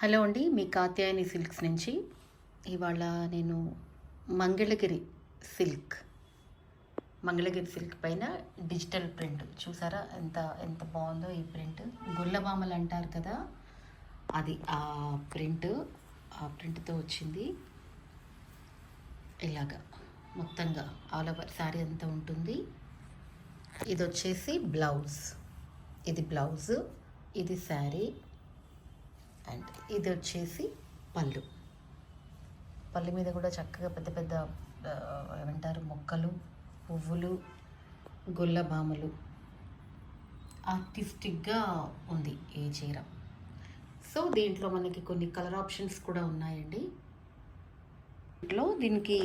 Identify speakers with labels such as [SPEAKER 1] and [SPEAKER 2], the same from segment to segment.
[SPEAKER 1] Hello అండి, మీ Katyayani silks నుంచి. ఇవాళ నేను మంగళగిరి సిల్క్ మంగళగిరి సిల్క్ పైన డిజిటల్ ప్రింట్ చూసారా, ఎంత ఎంత బాగుందో ఈ ప్రింట్. గుల్లబామలు అంటారు కదా, అది ఆ ప్రింట్తో వచ్చింది. ఇలాగా మొత్తంగా ఆల్ ఓవర్ శారీ అంతా ఉంటుంది. ఇది వచ్చేసి బ్లౌజ్, ఇది బ్లౌజ్, ఇది శారీ, అండ్ ఇది వచ్చేసి పళ్ళు. పళ్ళు మీద కూడా చక్కగా పెద్ద పెద్ద ఏమంటారు మొక్కలు, పువ్వులు, గుల్లబామలు. ఆర్టిస్టిక్గా ఉంది ఈ చీర. సో దీంట్లో మనకి కొన్ని కలర్ ఆప్షన్స్ కూడా ఉన్నాయండి. దీనికి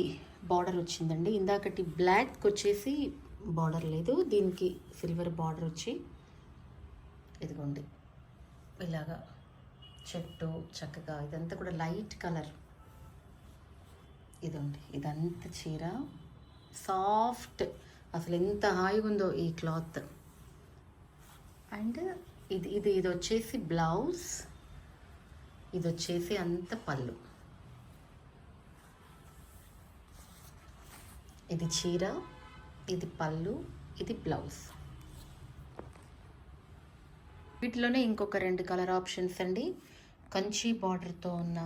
[SPEAKER 1] బార్డర్ వచ్చిందండి. ఇందాకటి బ్లాక్ వచ్చేసి బార్డర్ లేదు, దీనికి సిల్వర్ బార్డర్ వచ్చి ఇదిగోండి ఇలాగా చెట్టు చక్కగా, ఇదంతా కూడా లైట్ కలర్. ఇదండి ఇదంతా చీర సాఫ్ట్, అసలు ఎంత హాయిగా ఉందో ఈ క్లాత్. అండ్ ఇది ఇది ఇది వచ్చేసి బ్లౌజ్, ఇది వచ్చేసి అంత పళ్ళు. ఇది చీర, ఇది పళ్ళు, ఇది బ్లౌజ్. వీటిలోనే ఇంకొక రెండు కలర్ ఆప్షన్స్ అండి. కంచి బార్డర్తో ఉన్న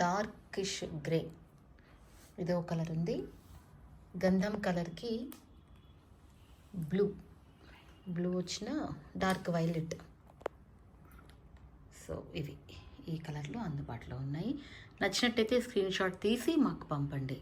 [SPEAKER 1] డార్కిష్ గ్రే, ఇదో కలర్ ఉంది. గంధం కలర్కి బ్లూ వచ్చిన డార్క్ వైలెట్. సో ఇవి ఈ కలర్లో అందుబాటులో ఉన్నాయి. నచ్చినట్టయితే స్క్రీన్ షాట్ తీసి మాకు పంపండి.